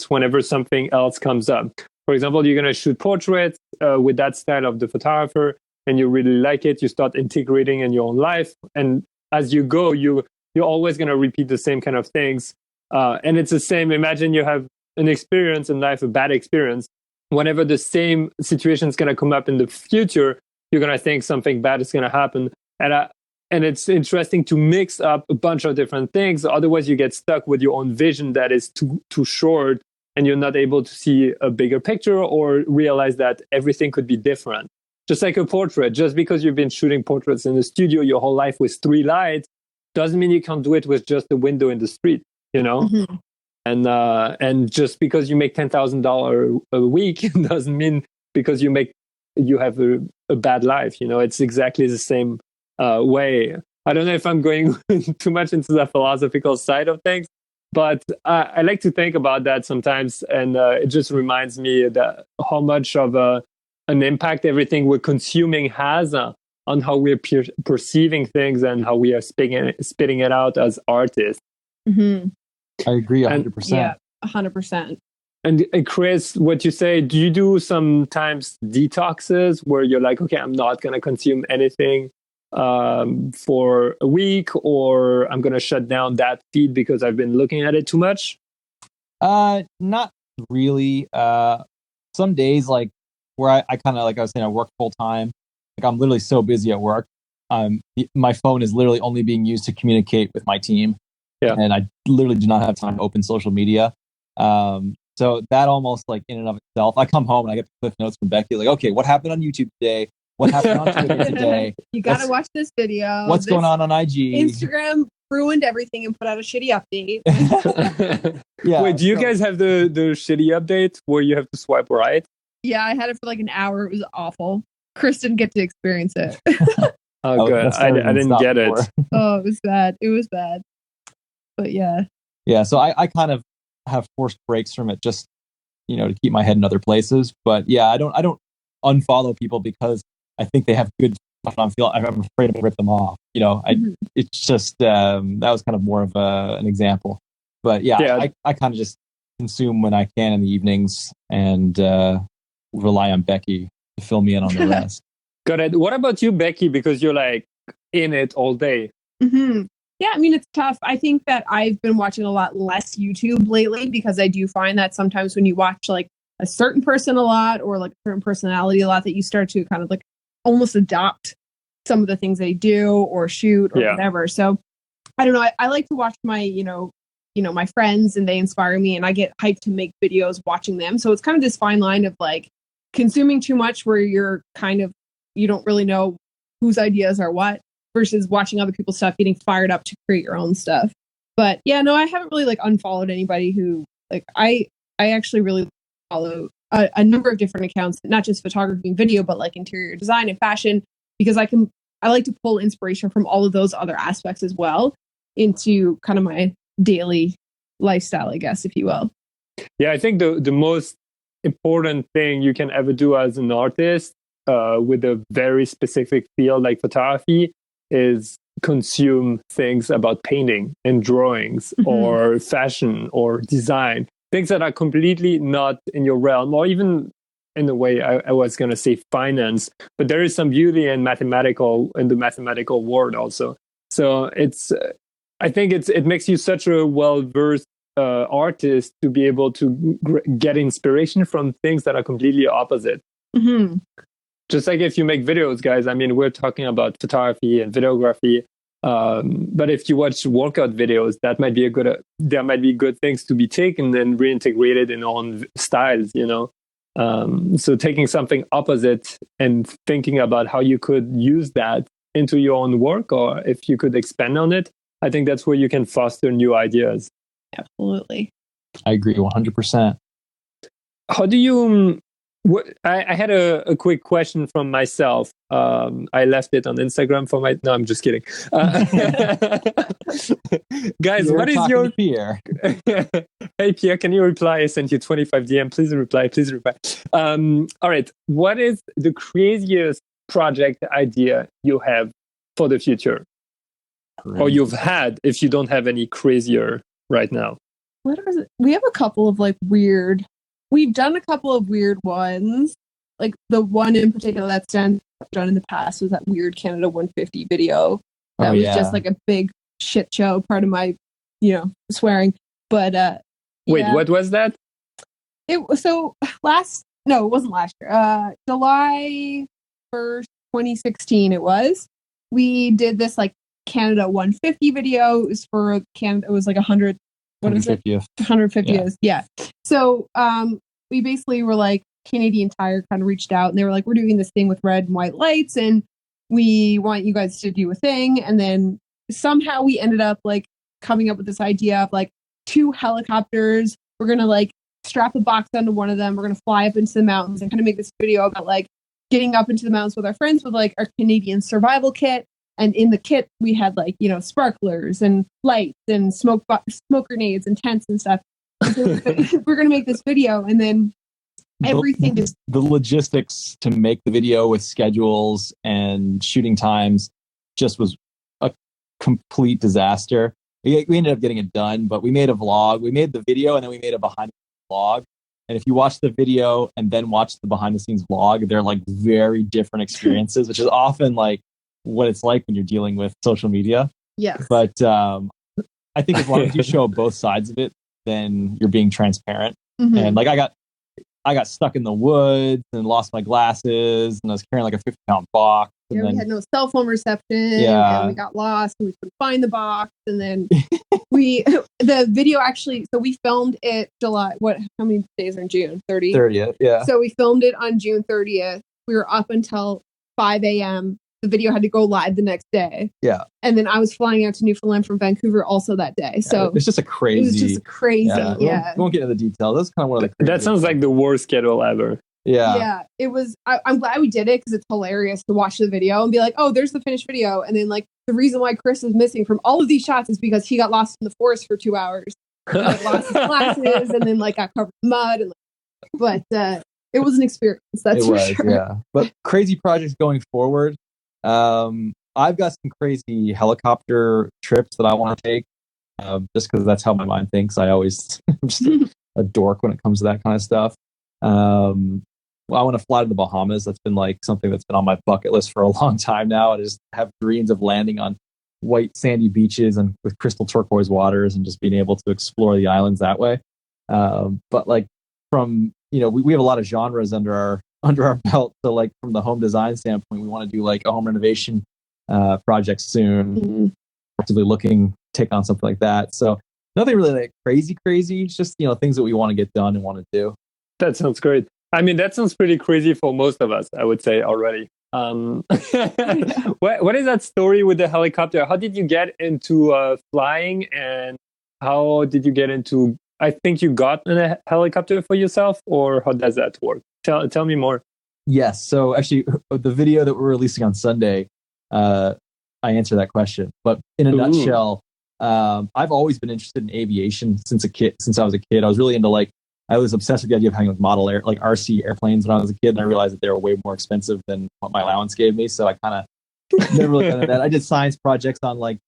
whenever something else comes up. For example, you're going to shoot portraits with that style of the photographer and you really like it. You start integrating in your own life. And as you go, you're always going to repeat the same kind of things. And it's the same. Imagine you have an experience in life, a bad experience, whenever the same situation is going to come up in the future, you're going to think something bad is going to happen. And it's interesting to mix up a bunch of different things. Otherwise, you get stuck with your own vision that is too short, and you're not able to see a bigger picture or realize that everything could be different. Just like a portrait, just because you've been shooting portraits in the studio your whole life with 3 lights, doesn't mean you can't do it with just a window in the street, you know? Mm-hmm. And just because you make $10,000 a week doesn't mean because you have a bad life, you know? It's exactly the same way. I don't know if I'm going too much into the philosophical side of things, but I like to think about that sometimes, and it just reminds me that how much of an impact everything we're consuming has on how we're perceiving things and how we are spitting it out as artists. Mm-hmm. I agree 100%. Yeah, 100%. And Chris, what you say, do you do sometimes detoxes where you're like, okay, I'm not going to consume anything for a week, or I'm going to shut down that feed because I've been looking at it too much? Not really. Some days, like where I kind of, like I was saying, I work full time. Like I'm literally so busy at work. My phone is literally only being used to communicate with my team. Yeah. And I literally do not have time to open social media. So that almost, like, in and of itself, I come home and I get the cliff notes from Becki, like, okay, what happened on YouTube today? What happened on Twitter today? You got to watch this video. What's going on IG? Instagram ruined everything and put out a shitty update. Yeah. Wait, do you guys have the shitty update where you have to swipe right? Yeah, I had it for like an hour. It was awful. Chris didn't get to experience it. Oh, good. I didn't get it. Oh, it was bad. It was bad. But yeah. Yeah, so I kind of have forced breaks from it, just, you know, to keep my head in other places. But yeah, I don't unfollow people because I think they have good stuff and I'm afraid to rip them off. You know, it's just that was kind of more of an example. But yeah. I kind of just consume when I can in the evenings and rely on Becki to fill me in on the rest. Got it. What about you, Becki? Because you're like in it all day. Mm-hmm. Yeah, I mean, it's tough. I think that I've been watching a lot less YouTube lately because I do find that sometimes when you watch like a certain person a lot or like a certain personality a lot, that you start to kind of like almost adopt some of the things they do or shoot or whatever. So I don't know. I like to watch my, my friends, and they inspire me, and I get hyped to make videos watching them. So it's kind of this fine line of like consuming too much where you're kind of, you don't really know whose ideas are what, versus watching other people's stuff, getting fired up to create your own stuff. But yeah, no, I haven't really like unfollowed anybody who like, I actually really follow a number of different accounts, not just photography and video, but like interior design and fashion, because I like to pull inspiration from all of those other aspects as well into kind of my daily lifestyle, I guess, if you will. Yeah, I think the most important thing you can ever do as an artist with a very specific field like photography is consume things about painting and drawings or fashion or design, things that are completely not in your realm, or even in a way I was going to say finance, but there is some beauty in the mathematical world also. So I think it makes you such a well-versed artist to be able to get inspiration from things that are completely opposite. Mm-hmm. Just like if you make videos, guys, I mean, we're talking about photography and videography, but if you watch workout videos, there might be good things to be taken and reintegrated in own styles, you know? So taking something opposite and thinking about how you could use that into your own work, or if you could expand on it, I think that's where you can foster new ideas. Absolutely. I agree 100%. How do you... I had a quick question from myself. I left it on Instagram for my... No, I'm just kidding. Guys, what is your... Pierre? Hey, Pierre, can you reply? I sent you 25 DM. Please reply. All right. What is the craziest project idea you have for the future? Or you've had, if you don't have any crazier right now? What is it? We have a couple of like weird... We've done a couple of weird ones. Like the one in particular that's done in the past was that weird Canada 150 video. That was just like a big shit show, part of my, swearing. But wait, what was that? So last No, it wasn't last year. July 1st, 2016 it was. We did this like Canada 150 video. It was for Canada. It was like 100. What is it? 150th. Yeah. So we basically were like, Canadian Tire kind of reached out and they were like, we're doing this thing with red and white lights and we want you guys to do a thing. And then somehow we ended up like coming up with this idea of like 2 helicopters. We're going to like strap a box onto one of them. We're going to fly up into the mountains and kind of make this video about like getting up into the mountains with our friends with like our Canadian survival kit. And in the kit, we had like, you know, sparklers and lights and smoke grenades and tents and stuff. So we're going to make this video. And then everything the logistics to make the video with schedules and shooting times just was a complete disaster. We ended up getting it done, but we made a vlog. We made the video and then we made a behind the scenes vlog. And if you watch the video and then watch the behind the scenes vlog, they're like very different experiences, which is often like what it's like when you're dealing with social media. Yes. But I think as long as you show both sides of it, then you're being transparent. Mm-hmm. And like I got stuck in the woods and lost my glasses and I was carrying like a 50-pound box. Yeah, we had no cell phone reception and we got lost and we couldn't find the box. And then the video actually, so we filmed it July, how many days are in June? 30? 30th, yeah. So we filmed it on June 30th. We were up until 5 a.m. The video had to go live the next day. Yeah. And then I was flying out to Newfoundland from Vancouver also that day. So it's just a crazy. It was just crazy. Yeah. We won't get into the details. That's kind of one of the. That sounds like the worst schedule ever. Yeah. Yeah. It was. I'm glad we did it because it's hilarious to watch the video and be like, oh, there's the finished video. And then like the reason why Chris is missing from all of these shots is because he got lost in the forest for 2 hours. And, like, lost his glasses and then like got covered in mud. And but it was an experience. That's for sure. Yeah. But crazy projects going forward. I've got some crazy helicopter trips that I want to take, just because that's how my mind thinks. I'm just a dork when it comes to that kind of stuff. I want to fly to the Bahamas. That's been like something that's been on my bucket list for a long time now. I just have dreams of landing on white sandy beaches and with crystal turquoise waters and just being able to explore the islands that way. But like from, you know, we have a lot of genres under our belt. So like from the home design standpoint, we want to do like a home renovation project soon. Mm-hmm. Actively looking, take on something like that. So nothing really like crazy. It's just, you know, things that we want to get done and want to do. That sounds great. I mean, that sounds pretty crazy for most of us, I would say already. What is that story with the helicopter? How did you get into flying and how did you get into, I think you got a helicopter for yourself, or how does that work? Tell me more. Yes. So actually the video that we're releasing on Sunday, I answer that question, but in a nutshell, I've always been interested in aviation since I was a kid. I was really into I was obsessed with the idea of having like RC airplanes when I was a kid, and I realized that they were way more expensive than what my allowance gave me. So I kind of never really done that. I did science projects on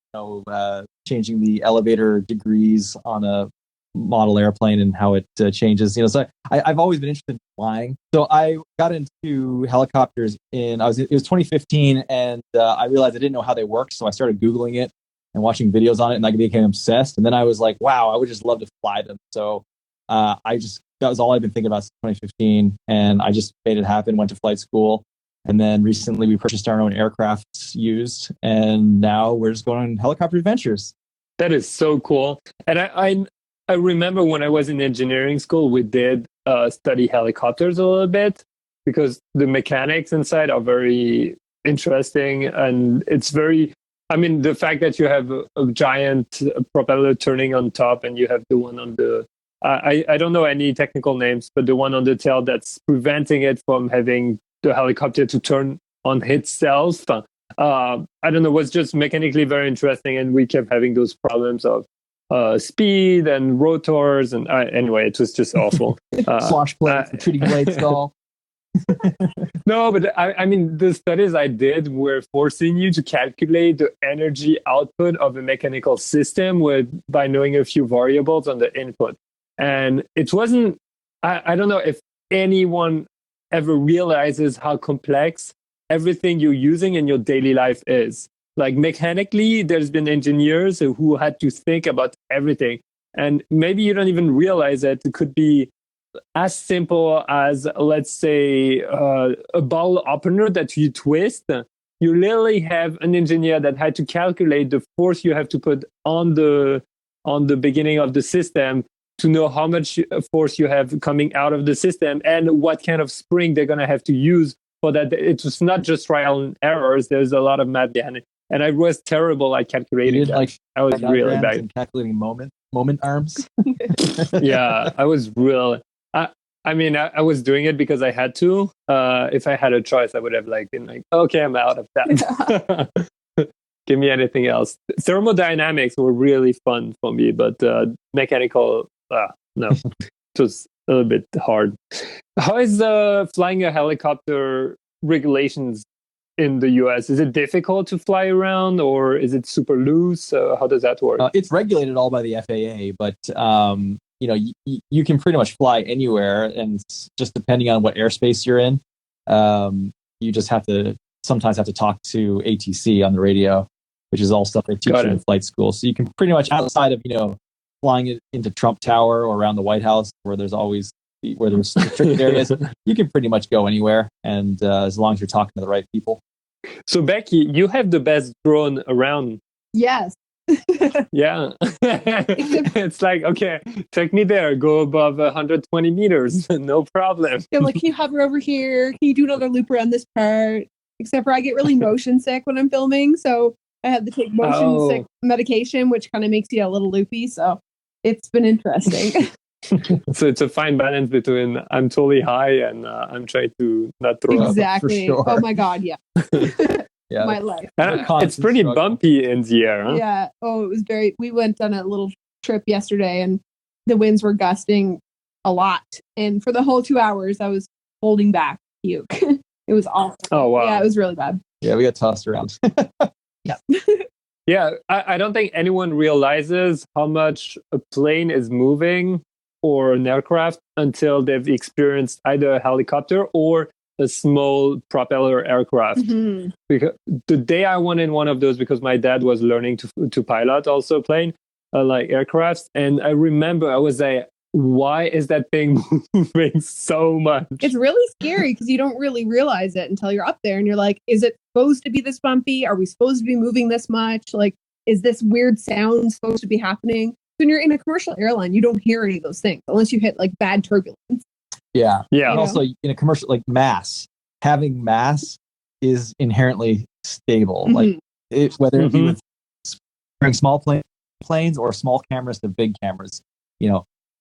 changing the elevator degrees on a model airplane and how it changes. You know, so I've always been interested in flying. So I got into helicopters it was 2015, and I realized I didn't know how they worked. So I started Googling it and watching videos on it, and I became obsessed. And then I was like, wow, I would just love to fly them. So that was all I've been thinking about since 2015. And I just made it happen, went to flight school. And then recently we purchased our own aircraft used. And now we're just going on helicopter adventures. That is so cool. And I remember when I was in engineering school, we did study helicopters a little bit because the mechanics inside are very interesting. And it's very, I mean, the fact that you have a giant propeller turning on top and you have the one on the, I don't know any technical names, but the one on the tail that's preventing it from having the helicopter to turn on itself. I don't know, was just mechanically very interesting. And we kept having those problems of speed and rotors. And anyway, it was just awful. Slosh plates, retreating blade stall. No, but I mean, the studies I did were forcing you to calculate the energy output of a mechanical system by knowing a few variables on the input. And it wasn't, I don't know if anyone ever realizes how complex everything you're using in your daily life is. Like mechanically, there's been engineers who had to think about everything. And maybe you don't even realize that it could be as simple as, let's say, a bottle opener that you twist. You literally have an engineer that had to calculate the force you have to put on the beginning of the system to know how much force you have coming out of the system and what kind of spring they're going to have to use for that. It was not just trial and errors. There's a lot of math behind it. And I was terrible at calculating. I was really bad. And calculating moment arms. Yeah, I was real. I was doing it because I had to. If I had a choice, I would have been like, okay, I'm out of that. Give me anything else. Thermodynamics were really fun for me, but mechanical, no, it was a little bit hard. How is flying a helicopter regulations in the US? Is it difficult to fly around, or is it super loose? How does that work? It's regulated all by the FAA, but you can pretty much fly anywhere, and just depending on what airspace you're in, you just sometimes have to talk to ATC on the radio, which is all stuff they teach you in flight school. So you can pretty much, outside of flying it into Trump Tower or around the White House, where there's restricted areas, you can pretty much go anywhere, and as long as you're talking to the right people. So Becki, you have the best drone around. Yes. Yeah. It's like, okay, take me there, go above 120 meters, no problem. I'm like, can you hover over here? Can you do another loop around this part? Except for I get really motion sick when I'm filming, so I have to take motion sick medication, which kind of makes you a little loopy. So it's been interesting. So it's a fine balance between I'm totally high and I'm trying to not throw up. Exactly. Sure. Oh my God, yeah. Yeah. My life. It's pretty bumpy in the air, huh? Yeah. Oh, it was we went on a little trip yesterday, and the winds were gusting a lot. And for the whole 2 hours, I was holding back puke. It was awful. Oh, wow. Yeah, it was really bad. Yeah, we got tossed around. Yeah. Yeah, I don't think anyone realizes how much a plane is moving or an aircraft until they've experienced either a helicopter or a small propeller aircraft. Mm-hmm. Because the day I went in one of those, because my dad was learning to pilot also a plane, like aircrafts, and I remember I was like, why is that thing moving so much? It's really scary because you don't really realize it until you're up there and you're like, is it supposed to be this bumpy? Are we supposed to be moving this much? Like, is this weird sound supposed to be happening? When you're in a commercial airline, you don't hear any of those things unless you hit bad turbulence. Yeah. Yeah. And also in a commercial, having mass is inherently stable. Mm-hmm. Whether it be with bring small planes or small cameras to big cameras,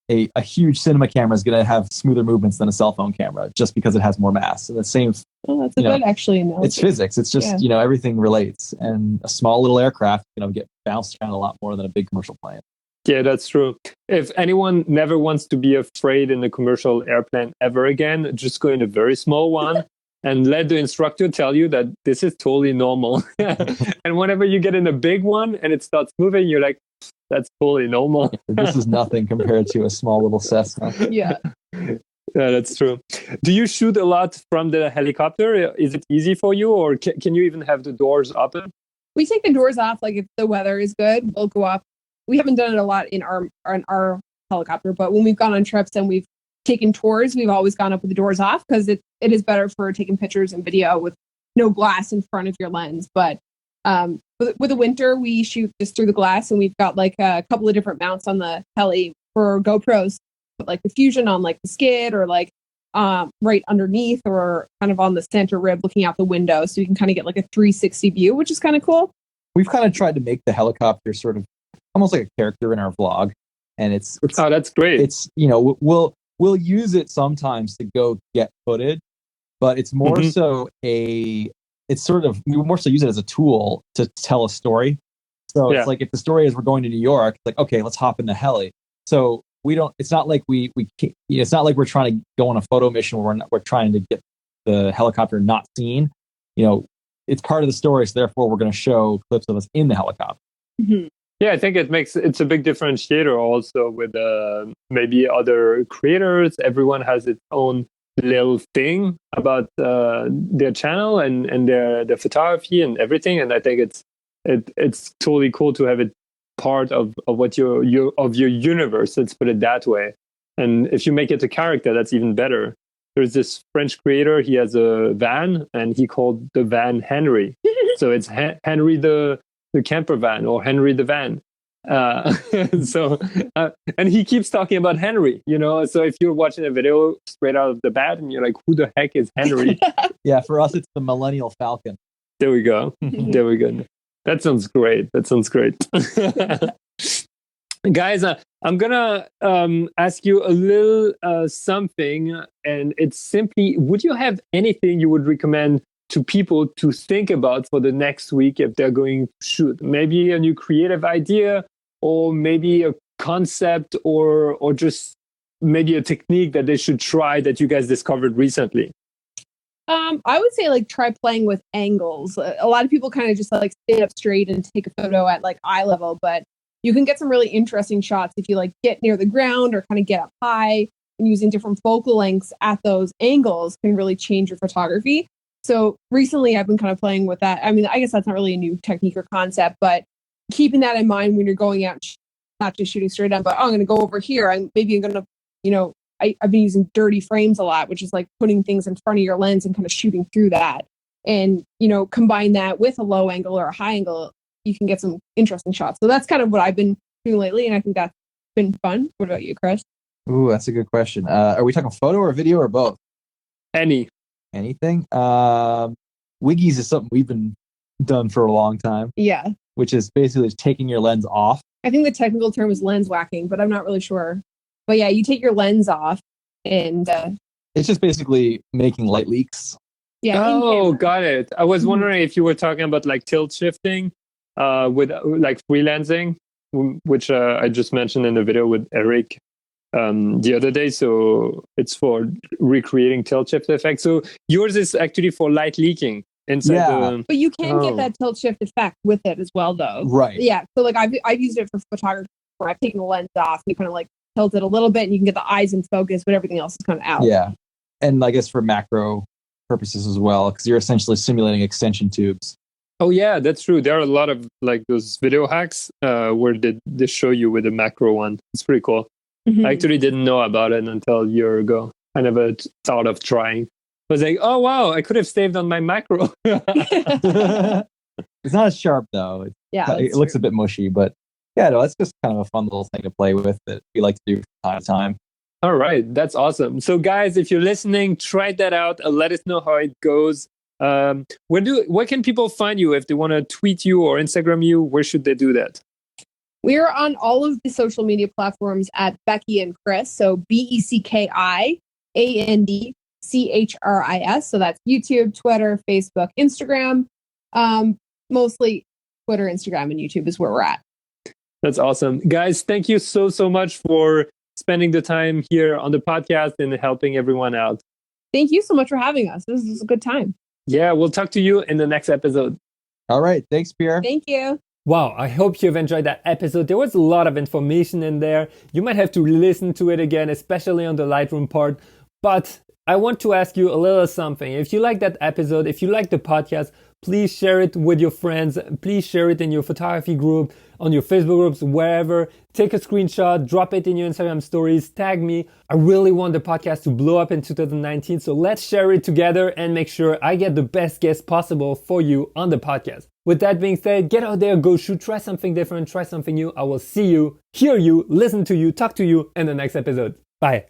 a huge cinema camera is going to have smoother movements than a cell phone camera just because it has more mass. And the same. Oh, that's a good analogy. It's physics. It's just, everything relates. And a small little aircraft, get bounced around a lot more than a big commercial plane. Yeah, that's true. If anyone never wants to be afraid in a commercial airplane ever again, just go in a very small one and let the instructor tell you that this is totally normal. And whenever you get in a big one and it starts moving, you're like, that's totally normal. This is nothing compared to a small little Cessna. Yeah. Yeah, that's true. Do you shoot a lot from the helicopter? Is it easy for you, or can you even have the doors open? We take the doors off. If the weather is good, we'll go up. We haven't done it a lot in our helicopter, but when we've gone on trips and we've taken tours, we've always gone up with the doors off because it is better for taking pictures and video with no glass in front of your lens. But with the winter, we shoot just through the glass, and we've got a couple of different mounts on the heli for GoPros, the Fusion on the skid or right underneath or kind of on the center rib looking out the window, so you can kind of get a 360 view, which is kind of cool. We've kind of tried to make the helicopter sort of almost like a character in our vlog, and it's oh, that's great. It's we'll use it sometimes to go get footage, but it's more so we more so use it as a tool to tell a story. So it's if the story is we're going to New York, it's okay, let's hop in the heli. So we don't. It's not like we it's not like we're trying to go on a photo mission where we're trying to get the helicopter not seen. It's part of the story, so therefore we're going to show clips of us in the helicopter. Mm-hmm. Yeah, I think it's a big differentiator also with maybe other creators. Everyone has its own little thing about their channel and their photography and everything. And I think it's totally cool to have it part of what your universe. Let's put it that way. And if you make it a character, that's even better. There's this French creator. He has a van, and he called the van Henry. So it's Henry the camper van, or Henry the van. And he keeps talking about Henry, so if you're watching a video straight out of the bat and you're like, who the heck is Henry? Yeah, for us it's the Millennial Falcon. There we go. That sounds great. Guys, I'm gonna ask you a little something, and it's simply, would you have anything you would recommend to people to think about for the next week if they're going to shoot? Maybe a new creative idea, or maybe a concept, or just maybe a technique that they should try that you guys discovered recently. I would say try playing with angles. A lot of people kind of just stand up straight and take a photo at eye level, but you can get some really interesting shots if you get near the ground or kind of get up high, and using different focal lengths at those angles can really change your photography. So recently I've been kind of playing with that. I mean, I guess that's not really a new technique or concept, but keeping that in mind when you're going out, not just shooting straight on, but I'm going to go over here. I'm going to, I've been using dirty frames a lot, which is putting things in front of your lens and kind of shooting through that. And, combine that with a low angle or a high angle, you can get some interesting shots. So that's kind of what I've been doing lately. And I think that's been fun. What about you, Chris? Ooh, that's a good question. Are we talking photo or video or both? Anything. Wiggies is something we've been done for a long time. Yeah. Which is basically just taking your lens off. I think the technical term is lens whacking, but I'm not really sure. But yeah, you take your lens off and it's just basically making light leaks. Yeah. Oh, got it. I was wondering if you were talking about tilt shifting with freelancing, which I just mentioned in the video with Eric the other day. So it's for recreating tilt shift effect. So yours is actually for light leaking inside but you can get that tilt shift effect with it as well, though. Right. Yeah. So I've used it for photography where I've taken the lens off and you kind of tilt it a little bit and you can get the eyes in focus, but everything else is kind of out. Yeah. And I guess for macro purposes as well, because you're essentially simulating extension tubes. Oh yeah, that's true. There are a lot of those video hacks where they show you with a macro one. It's pretty cool. Mm-hmm. I actually didn't know about it until a year ago. I never thought of trying. I was like, oh wow, I could have saved on my macro. It's not as sharp though. It looks a bit mushy, but yeah, no, it's just kind of a fun little thing to play with that we like to do from time to time. All right, that's awesome. So guys, if you're listening, try that out. Let us know how it goes. Where can people find you if they want to tweet you or Instagram you? Where should they do that? We're on all of the social media platforms at Becki and Chris. So BECKIANDCHRIS. So that's YouTube, Twitter, Facebook, Instagram. Mostly Twitter, Instagram, and YouTube is where we're at. That's awesome. Guys, thank you so much for spending the time here on the podcast and helping everyone out. Thank you so much for having us. This was a good time. Yeah, we'll talk to you in the next episode. All right. Thanks, Pierre. Thank you. Wow, I hope you've enjoyed that episode. There was a lot of information in there. You might have to listen to it again, especially on the Lightroom part. But I want to ask you a little something. If you like that episode, if you like the podcast, please share it with your friends. Please share it in your photography group, on your Facebook groups, wherever. Take a screenshot, drop it in your Instagram stories, tag me. I really want the podcast to blow up in 2019. So let's share it together and make sure I get the best guest possible for you on the podcast. With that being said, get out there, go shoot, try something different, try something new. I will see you, hear you, listen to you, talk to you in the next episode. Bye.